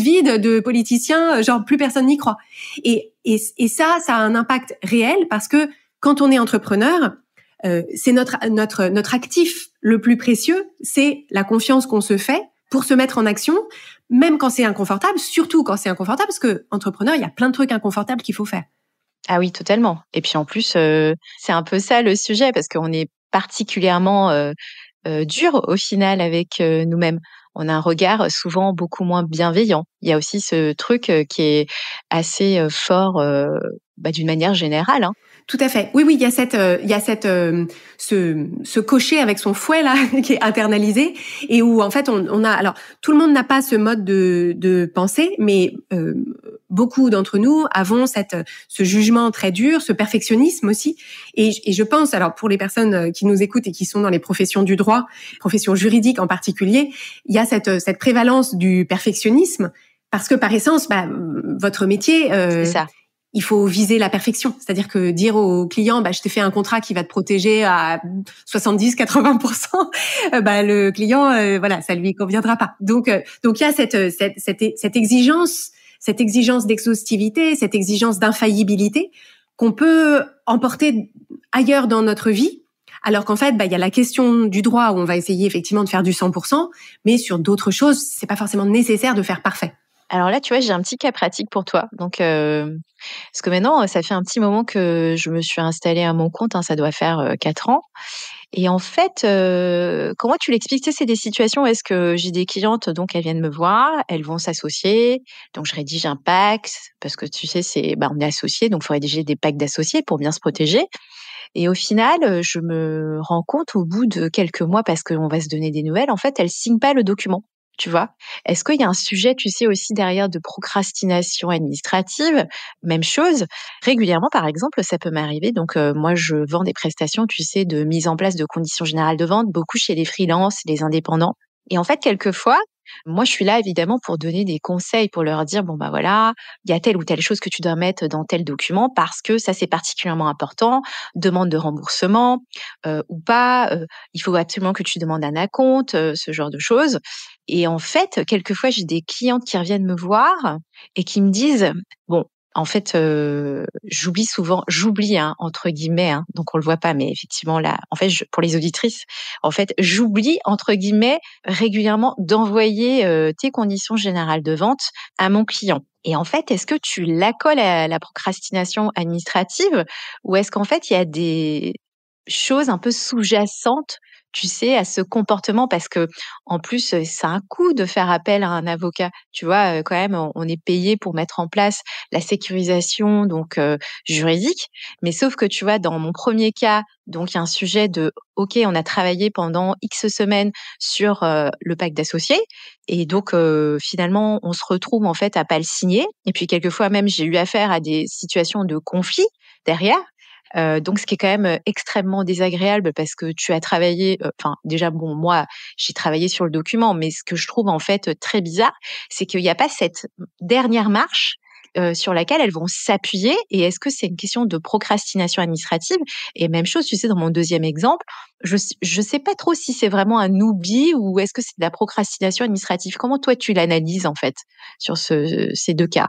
vides de politiciens, genre plus personne n'y croit. Et ça a un impact réel parce que quand on est entrepreneur, c'est notre actif le plus précieux, c'est la confiance qu'on se fait pour se mettre en action, même quand c'est inconfortable, surtout quand c'est inconfortable, parce que entrepreneur, il y a plein de trucs inconfortables qu'il faut faire. Ah oui, totalement. Et puis en plus, c'est un peu ça le sujet parce qu'on est particulièrement dur au final avec nous-mêmes. On a un regard souvent beaucoup moins bienveillant. Il y a aussi ce truc qui est assez fort d'une manière générale, hein. Tout à fait. Oui, il y a ce cocher avec son fouet là qui est internalisé et où en fait on a alors tout le monde n'a pas ce mode de pensée, mais beaucoup d'entre nous avons ce jugement très dur, ce perfectionnisme aussi. Et je pense alors pour les personnes qui nous écoutent et qui sont dans les professions du droit, professions juridiques en particulier, il y a cette prévalence du perfectionnisme parce que par essence, votre métier. C'est ça. Il faut viser la perfection. C'est-à-dire que dire au client, je t'ai fait un contrat qui va te protéger à 70-80%, le client, ça lui conviendra pas. Donc il y a cette exigence d'exhaustivité, cette exigence d'infaillibilité qu'on peut emporter ailleurs dans notre vie. Alors qu'en fait, il y a la question du droit où on va essayer effectivement de faire du 100%, mais sur d'autres choses, c'est pas forcément nécessaire de faire parfait. Alors là, tu vois, j'ai un petit cas pratique pour toi. Donc, parce que maintenant, ça fait un petit moment que je me suis installée à mon compte, hein, ça doit faire 4 ans. Et en fait, comment tu l'expliques? Tu sais, c'est des situations où est-ce que j'ai des clientes, donc elles viennent me voir, elles vont s'associer, donc je rédige un pacte parce que tu sais, on est associés, donc il faut rédiger des pactes d'associés pour bien se protéger. Et au final, je me rends compte au bout de quelques mois, parce qu'on va se donner des nouvelles, en fait, elles signent pas le document. Tu vois? Est-ce qu'il y a un sujet, tu sais, aussi derrière de procrastination administrative? Même chose, régulièrement, par exemple, ça peut m'arriver. Donc, moi, je vends des prestations, tu sais, de mise en place de conditions générales de vente, beaucoup chez les freelances, les indépendants. Et en fait, quelquefois, moi, je suis là évidemment pour donner des conseils, pour leur dire, bon, voilà, il y a telle ou telle chose que tu dois mettre dans tel document parce que ça, c'est particulièrement important, demande de remboursement ou pas, il faut absolument que tu demandes un acompte, ce genre de choses. Et en fait, quelquefois, j'ai des clientes qui reviennent me voir et qui me disent, bon, en fait, j'oublie, hein, entre guillemets, hein, donc on le voit pas, mais effectivement là, en fait, pour les auditrices, en fait, j'oublie entre guillemets régulièrement d'envoyer tes conditions générales de vente à mon client. Et en fait, est-ce que tu l'accoles à la procrastination administrative ou est-ce qu'en fait, il y a des choses un peu sous-jacentes, tu sais, à ce comportement? Parce que en plus, ça a un coût de faire appel à un avocat. Tu vois, quand même, on est payé pour mettre en place la sécurisation donc juridique. Mais sauf que, tu vois, dans mon premier cas, donc il y a un sujet de OK, on a travaillé pendant X semaines sur le pacte d'associés et donc finalement, on se retrouve en fait à pas le signer et puis quelquefois même, j'ai eu affaire à des situations de conflit derrière. Donc ce qui est quand même extrêmement désagréable parce que tu as travaillé, déjà bon moi, j'ai travaillé sur le document, mais ce que je trouve en fait très bizarre, c'est qu'il y a pas cette dernière marche, sur laquelle elles vont s'appuyer et est-ce que c'est une question de procrastination administrative? Et même chose, tu sais, dans mon deuxième exemple, je sais pas trop si c'est vraiment un oubli ou est-ce que c'est de la procrastination administrative? Comment toi tu l'analyses en fait sur ces 2 cas?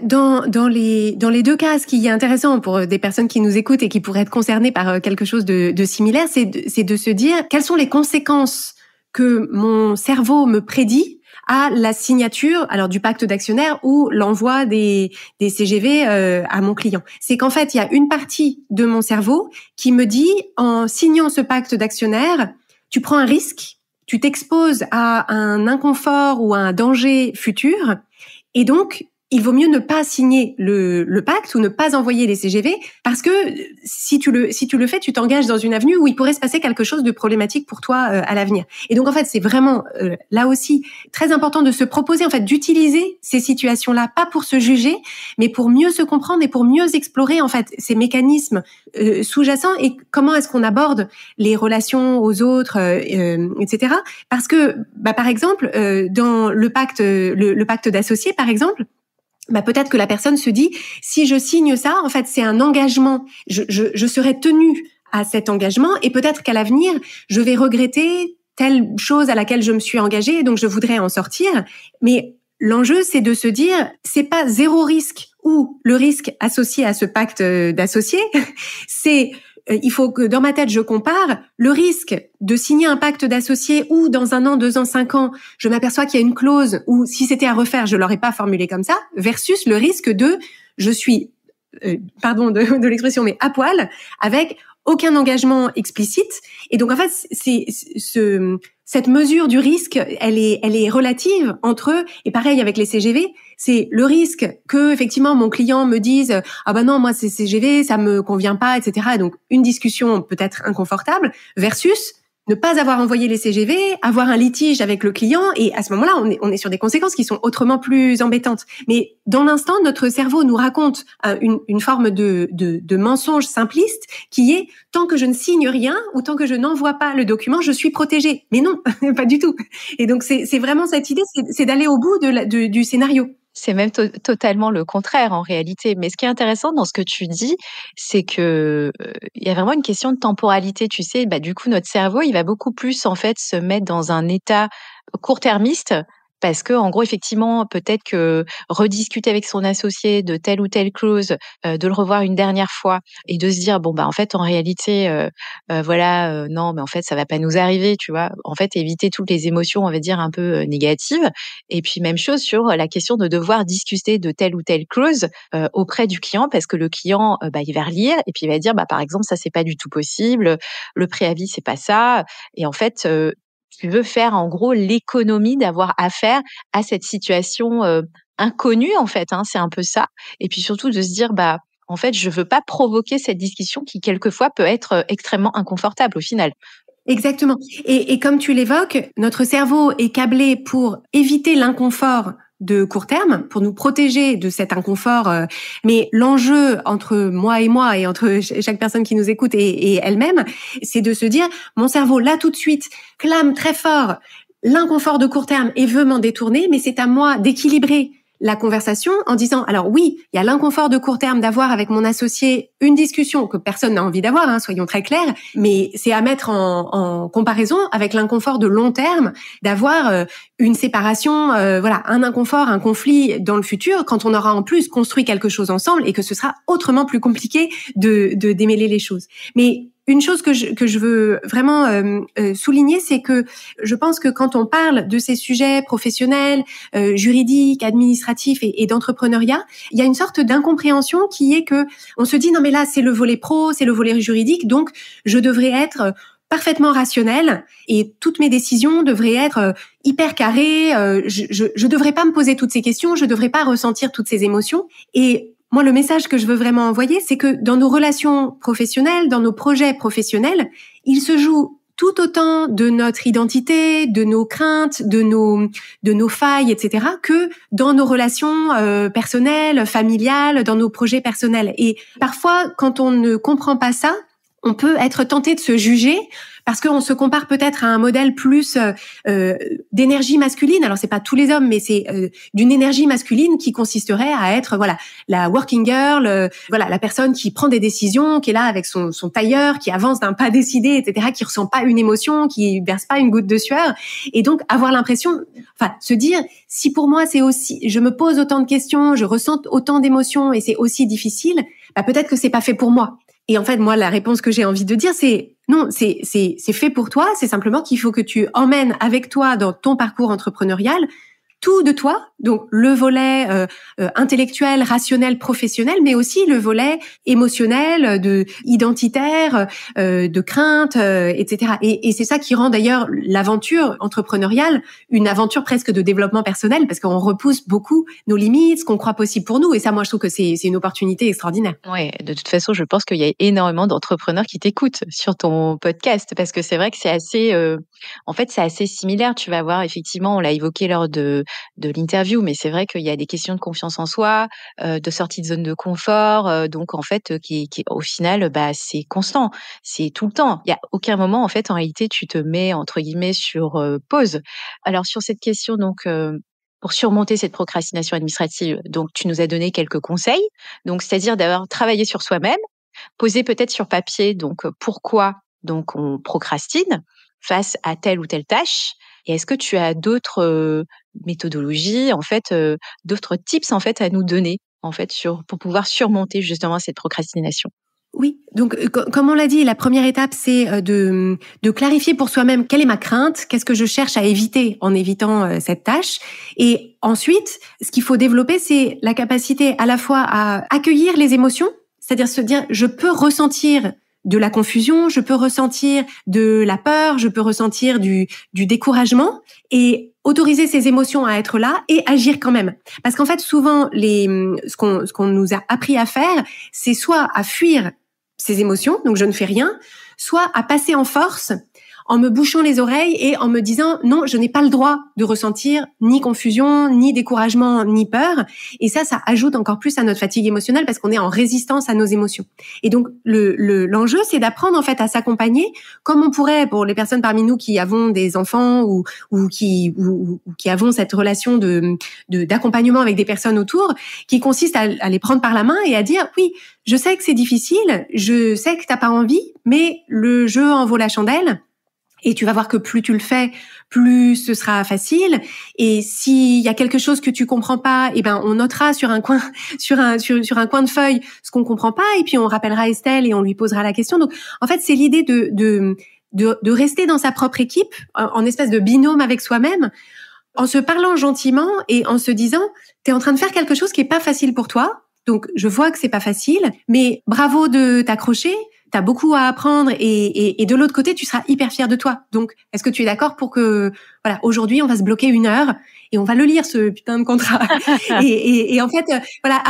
Dans les deux cas, ce qui est intéressant pour des personnes qui nous écoutent et qui pourraient être concernées par quelque chose de similaire, c'est de se dire quelles sont les conséquences que mon cerveau me prédit à la signature, alors du pacte d'actionnaire ou l'envoi des CGV à mon client. C'est qu'en fait, il y a une partie de mon cerveau qui me dit, en signant ce pacte d'actionnaire, tu prends un risque, tu t'exposes à un inconfort ou à un danger futur, et donc il vaut mieux ne pas signer le pacte ou ne pas envoyer les CGV parce que si tu le fais, tu t'engages dans une avenue où il pourrait se passer quelque chose de problématique pour toi à l'avenir. Et donc en fait, c'est vraiment là aussi très important de se proposer en fait d'utiliser ces situations-là pas pour se juger, mais pour mieux se comprendre et pour mieux explorer en fait ces mécanismes sous-jacents et comment est-ce qu'on aborde les relations aux autres, etc. Parce que par exemple dans le pacte d'associés par exemple, peut-être que la personne se dit, si je signe ça, en fait, c'est un engagement. Je serai tenue à cet engagement et peut-être qu'à l'avenir, je vais regretter telle chose à laquelle je me suis engagée, donc je voudrais en sortir. Mais l'enjeu, c'est de se dire, c'est pas zéro risque ou le risque associé à ce pacte d'associés, c'est il faut que dans ma tête, je compare le risque de signer un pacte d'associés où dans 1 an, 2 ans, 5 ans, je m'aperçois qu'il y a une clause où si c'était à refaire, je l'aurais pas formulé comme ça, versus le risque de je suis, pardon de l'expression, mais à poil, avec aucun engagement explicite. Et donc, en fait, cette mesure du risque, elle est relative entre eux. Et pareil avec les CGV, c'est le risque que, effectivement, mon client me dise, ah ben non, moi, c'est CGV, ça me convient pas, etc. Et donc, une discussion peut-être inconfortable versus ne pas avoir envoyé les CGV, avoir un litige avec le client, et à ce moment-là, on est sur des conséquences qui sont autrement plus embêtantes. Mais dans l'instant, notre cerveau nous raconte une forme de mensonge simpliste qui est tant que je ne signe rien ou tant que je n'envoie pas le document, je suis protégée. Mais non, pas du tout. Et donc c'est vraiment cette idée, c'est d'aller au bout du scénario. C'est même totalement le contraire en réalité. Mais ce qui est intéressant dans ce que tu dis, c'est que il y a vraiment une question de temporalité. Tu sais, du coup, notre cerveau, il va beaucoup plus en fait se mettre dans un état court-termiste. Parce que, en gros, effectivement, peut-être que rediscuter avec son associé de telle ou telle clause, de le revoir une dernière fois et de se dire bon en fait en réalité, voilà, non, mais en fait ça va pas nous arriver, tu vois. En fait, éviter toutes les émotions, on va dire un peu négatives. Et puis même chose sur la question de devoir discuter de telle ou telle clause auprès du client, parce que le client, il va relire et puis il va dire par exemple ça c'est pas du tout possible, le préavis c'est pas ça. Et en fait, tu veux faire en gros l'économie d'avoir affaire à cette situation inconnue en fait, hein, c'est un peu ça. Et puis surtout de se dire en fait je veux pas provoquer cette discussion qui quelquefois peut être extrêmement inconfortable au final. Exactement. Et comme tu l'évoques, notre cerveau est câblé pour éviter l'inconfort de court terme, pour nous protéger de cet inconfort. Mais l'enjeu entre moi et entre chaque personne qui nous écoute et elle-même, c'est de se dire, mon cerveau, là tout de suite, clame très fort l'inconfort de court terme et veut m'en détourner, mais c'est à moi d'équilibrer la conversation en disant, alors oui, il y a l'inconfort de court terme d'avoir avec mon associé une discussion que personne n'a envie d'avoir, hein, soyons très clairs, mais c'est à mettre en comparaison avec l'inconfort de long terme d'avoir une séparation, voilà, un inconfort, un conflit dans le futur quand on aura en plus construit quelque chose ensemble et que ce sera autrement plus compliqué de démêler les choses. Mais une chose que je veux vraiment souligner, c'est que je pense que quand on parle de ces sujets professionnels, juridiques, administratifs et d'entrepreneuriat, il y a une sorte d'incompréhension qui est que on se dit non mais là c'est le volet pro, c'est le volet juridique, donc je devrais être parfaitement rationnel et toutes mes décisions devraient être hyper carrées. Je devrais pas me poser toutes ces questions, je devrais pas ressentir toutes ces émotions. Et moi, le message que je veux vraiment envoyer, c'est que dans nos relations professionnelles, dans nos projets professionnels, il se joue tout autant de notre identité, de nos craintes, de nos failles, etc., que dans nos relations personnelles, familiales, dans nos projets personnels. Et parfois, quand on ne comprend pas ça, on peut être tenté de se juger parce qu'on se compare peut-être à un modèle plus d'énergie masculine. Alors c'est pas tous les hommes, mais c'est d'une énergie masculine qui consisterait à être voilà la working girl, voilà la personne qui prend des décisions, qui est là avec son tailleur, qui avance d'un pas décidé, etc., qui ressent pas une émotion, qui verse pas une goutte de sueur, et donc avoir l'impression, enfin se dire si pour moi c'est aussi, je me pose autant de questions, je ressens autant d'émotions et c'est aussi difficile, peut-être que c'est pas fait pour moi. Et en fait, moi, la réponse que j'ai envie de dire, c'est non, c'est fait pour toi. C'est simplement qu'il faut que tu emmènes avec toi dans ton parcours entrepreneurial tout de toi, donc le volet intellectuel, rationnel, professionnel, mais aussi le volet émotionnel, identitaire, de crainte, etc. Et c'est ça qui rend d'ailleurs l'aventure entrepreneuriale une aventure presque de développement personnel, parce qu'on repousse beaucoup nos limites, ce qu'on croit possible pour nous. Et ça, moi, je trouve que c'est une opportunité extraordinaire. Ouais, de toute façon, je pense qu'il y a énormément d'entrepreneurs qui t'écoutent sur ton podcast, parce que c'est vrai que c'est assez, en fait, c'est assez similaire. Tu vas voir, effectivement, on l'a évoqué lors de l'interview, mais c'est vrai qu'il y a des questions de confiance en soi, de sortie de zone de confort, donc en fait, qui au final, c'est constant, c'est tout le temps. Il y a aucun moment, en fait, en réalité, tu te mets entre guillemets sur pause. Alors sur cette question, donc pour surmonter cette procrastination administrative, donc tu nous as donné quelques conseils, donc c'est-à-dire d'avoir travaillé sur soi-même, poser peut-être sur papier donc pourquoi donc on procrastine face à telle ou telle tâche. Et est-ce que tu as d'autres méthodologies, en fait, d'autres tips en fait à nous donner en fait pour pouvoir surmonter justement cette procrastination? Oui, donc comme on l'a dit, la première étape, c'est de clarifier pour soi-même quelle est ma crainte, qu'est-ce que je cherche à éviter en évitant cette tâche. Et ensuite, ce qu'il faut développer, c'est la capacité à la fois à accueillir les émotions, c'est-à-dire se dire, je peux ressentir de la confusion, je peux ressentir de la peur, je peux ressentir du découragement et autoriser ces émotions à être là et agir quand même. Parce qu'en fait, souvent, ce qu'on nous a appris à faire, c'est soit à fuir ces émotions, donc je ne fais rien, soit à passer en force en me bouchant les oreilles et en me disant non, je n'ai pas le droit de ressentir ni confusion, ni découragement, ni peur. Et ça ajoute encore plus à notre fatigue émotionnelle parce qu'on est en résistance à nos émotions. Et donc l'enjeu, c'est d'apprendre en fait à s'accompagner comme on pourrait pour les personnes parmi nous qui avons des enfants ou qui avons cette relation d'accompagnement avec des personnes autour, qui consiste à les prendre par la main et à dire oui, je sais que c'est difficile, je sais que t'as pas envie, mais le jeu en vaut la chandelle. Et tu vas voir que plus tu le fais, plus ce sera facile. Et s'il y a quelque chose que tu comprends pas, eh ben on notera sur un coin, sur un coin de feuille ce qu'on comprend pas, et puis on rappellera Estelle et on lui posera la question. Donc en fait, c'est l'idée de rester dans sa propre équipe, en espèce de binôme avec soi-même, en se parlant gentiment et en se disant t'es en train de faire quelque chose qui est pas facile pour toi. Donc je vois que c'est pas facile, mais bravo de t'accrocher. T'as beaucoup à apprendre et de l'autre côté, tu seras hyper fier de toi. Donc, est-ce que tu es d'accord pour que, voilà, aujourd'hui, on va se bloquer 1 heure et on va le lire, ce putain de contrat. et en fait, voilà,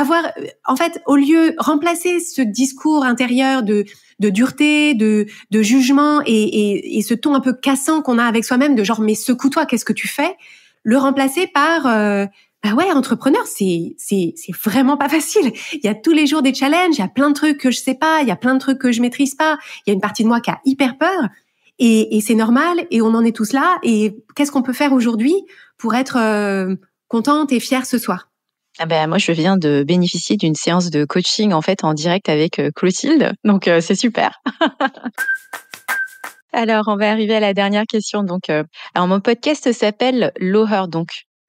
en fait, au lieu, remplacer ce discours intérieur de dureté, de jugement et ce ton un peu cassant qu'on a avec soi-même de genre, mais secoue-toi, qu'est-ce que tu fais? Le remplacer par, bah ouais, entrepreneur, c'est vraiment pas facile. Il y a tous les jours des challenges, il y a plein de trucs que je sais pas, il y a plein de trucs que je maîtrise pas. Il y a une partie de moi qui a hyper peur et c'est normal et on en est tous là. Et qu'est-ce qu'on peut faire aujourd'hui pour être contente et fière ce soir? Ah ben moi, je viens de bénéficier d'une séance de coaching en fait en direct avec Clotilde, donc c'est super. Alors, on va arriver à la dernière question. Donc, alors mon podcast s'appelle Lower. Donc,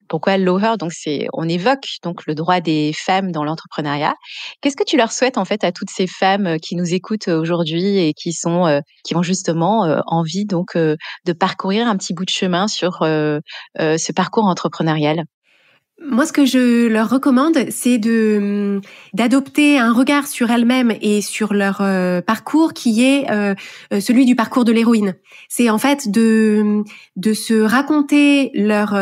pourquoi Lower? Donc, on évoque donc le droit des femmes dans l'entrepreneuriat. Qu'est-ce que tu leur souhaites en fait à toutes ces femmes qui nous écoutent aujourd'hui et qui ont justement envie donc de parcourir un petit bout de chemin sur ce parcours entrepreneurial? Moi, ce que je leur recommande, c'est d'adopter un regard sur elles-mêmes et sur leur parcours qui est celui du parcours de l'héroïne. C'est en fait de se raconter leurs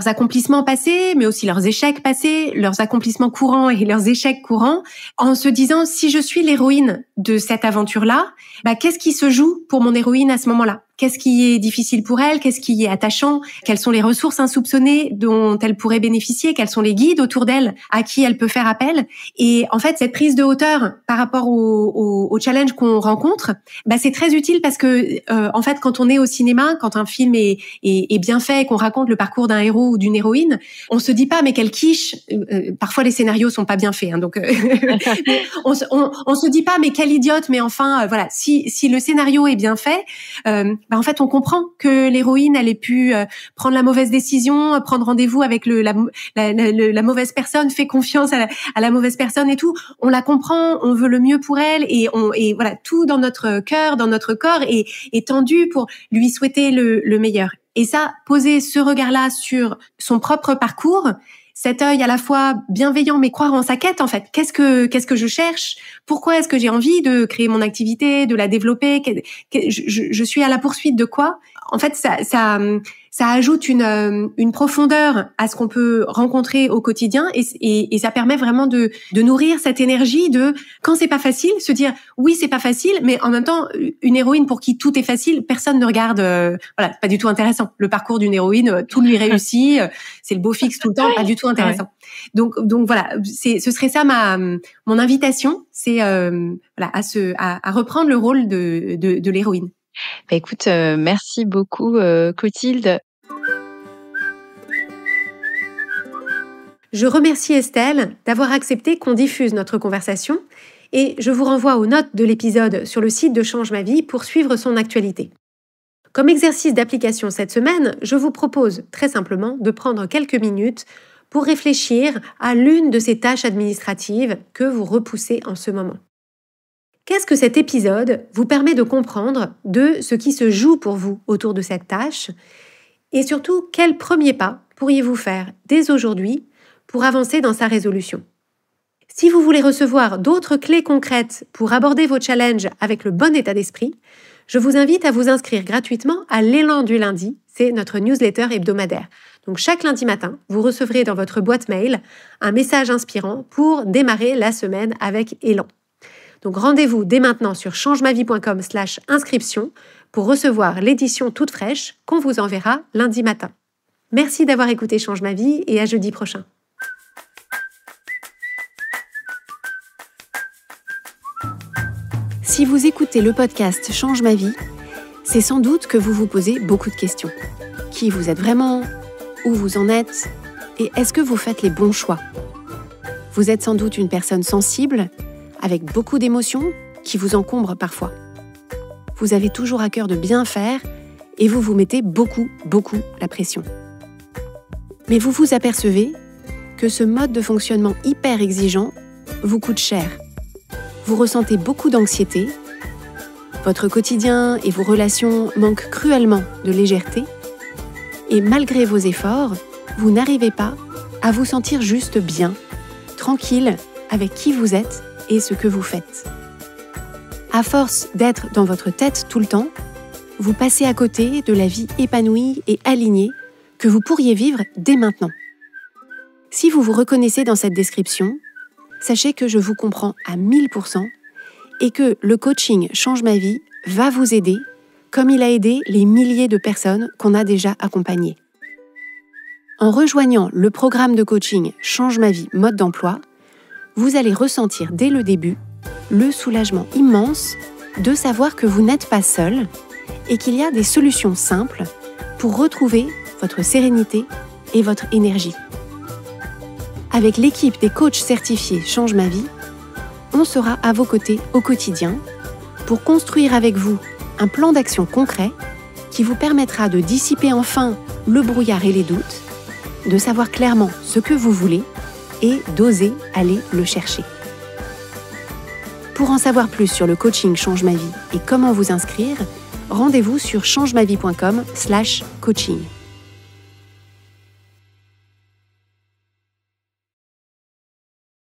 accomplissements passés, mais aussi leurs échecs passés, leurs accomplissements courants et leurs échecs courants, en se disant si je suis l'héroïne de cette aventure-là, bah, qu'est-ce qui se joue pour mon héroïne à ce moment-là? Qu'est-ce qui est difficile pour elle? Qu'est-ce qui est attachant? Quelles sont les ressources insoupçonnées dont elle pourrait bénéficier? Quels sont les guides autour d'elle à qui elle peut faire appel? Et en fait, cette prise de hauteur par rapport au challenge qu'on rencontre, bah, c'est très utile parce que en fait, quand on est au cinéma, quand un film est bien fait et qu'on raconte le parcours d'un héros ou d'une héroïne, on se dit pas mais quelle quiche. Parfois, les scénarios sont pas bien faits, hein, donc on se dit pas mais quelle idiote. Mais enfin, voilà, si le scénario est bien fait. Bah, en fait, on comprend que l'héroïne, elle ait pu prendre la mauvaise décision, prendre rendez-vous avec la mauvaise personne, fait confiance à la mauvaise personne et tout. On la comprend, on veut le mieux pour elle et voilà, tout dans notre cœur, dans notre corps est tendu pour lui souhaiter le meilleur. Et ça, poser ce regard-là sur son propre parcours, cet œil à la fois bienveillant mais croire en sa quête en fait. Qu'est-ce que je cherche? Pourquoi est-ce que j'ai envie de créer mon activité, de la développer? Je suis à la poursuite de quoi? En fait, ça ajoute une profondeur à ce qu'on peut rencontrer au quotidien et ça permet vraiment de nourrir cette énergie de quand c'est pas facile, se dire oui c'est pas facile, mais en même temps une héroïne pour qui tout est facile, personne ne regarde, voilà, pas du tout intéressant. Le parcours d'une héroïne, tout lui réussit, c'est le beau fixe tout le temps, pas du tout intéressant. Ouais. Donc voilà, ce serait ça mon invitation, c'est voilà à reprendre le rôle de l'héroïne. Bah, écoute, merci beaucoup Clotilde. Je remercie Estelle d'avoir accepté qu'on diffuse notre conversation et je vous renvoie aux notes de l'épisode sur le site de Change ma vie pour suivre son actualité. Comme exercice d'application cette semaine, je vous propose très simplement de prendre quelques minutes pour réfléchir à l'une de ces tâches administratives que vous repoussez en ce moment. Qu'est-ce que cet épisode vous permet de comprendre de ce qui se joue pour vous autour de cette tâche? Et surtout, quel premier pas pourriez-vous faire dès aujourd'hui pour avancer dans sa résolution? Si vous voulez recevoir d'autres clés concrètes pour aborder vos challenges avec le bon état d'esprit, je vous invite à vous inscrire gratuitement à l'élan du lundi, c'est notre newsletter hebdomadaire. Donc chaque lundi matin, vous recevrez dans votre boîte mail un message inspirant pour démarrer la semaine avec élan. Donc rendez-vous dès maintenant sur changemavie.com/inscription pour recevoir l'édition toute fraîche qu'on vous enverra lundi matin. Merci d'avoir écouté Change ma vie et à jeudi prochain. Si vous écoutez le podcast Change ma vie, c'est sans doute que vous vous posez beaucoup de questions. Qui vous êtes vraiment? Où vous en êtes? Et est-ce que vous faites les bons choix? Vous êtes sans doute une personne sensible, avec beaucoup d'émotions qui vous encombrent parfois. Vous avez toujours à cœur de bien faire et vous vous mettez beaucoup la pression. Mais vous vous apercevez que ce mode de fonctionnement hyper exigeant vous coûte cher. Vous ressentez beaucoup d'anxiété, votre quotidien et vos relations manquent cruellement de légèreté, et malgré vos efforts, vous n'arrivez pas à vous sentir juste bien, tranquille avec qui vous êtes et ce que vous faites. À force d'être dans votre tête tout le temps, vous passez à côté de la vie épanouie et alignée que vous pourriez vivre dès maintenant. Si vous vous reconnaissez dans cette description, sachez que je vous comprends à 1000% et que le coaching Change ma vie va vous aider comme il a aidé les milliers de personnes qu'on a déjà accompagnées. En rejoignant le programme de coaching Change ma vie mode d'emploi, vous allez ressentir dès le début le soulagement immense de savoir que vous n'êtes pas seul et qu'il y a des solutions simples pour retrouver votre sérénité et votre énergie. Avec l'équipe des coachs certifiés Change ma vie, on sera à vos côtés au quotidien pour construire avec vous un plan d'action concret qui vous permettra de dissiper enfin le brouillard et les doutes, de savoir clairement ce que vous voulez et d'oser aller le chercher. Pour en savoir plus sur le coaching Change ma vie et comment vous inscrire, rendez-vous sur changemavie.com/coaching.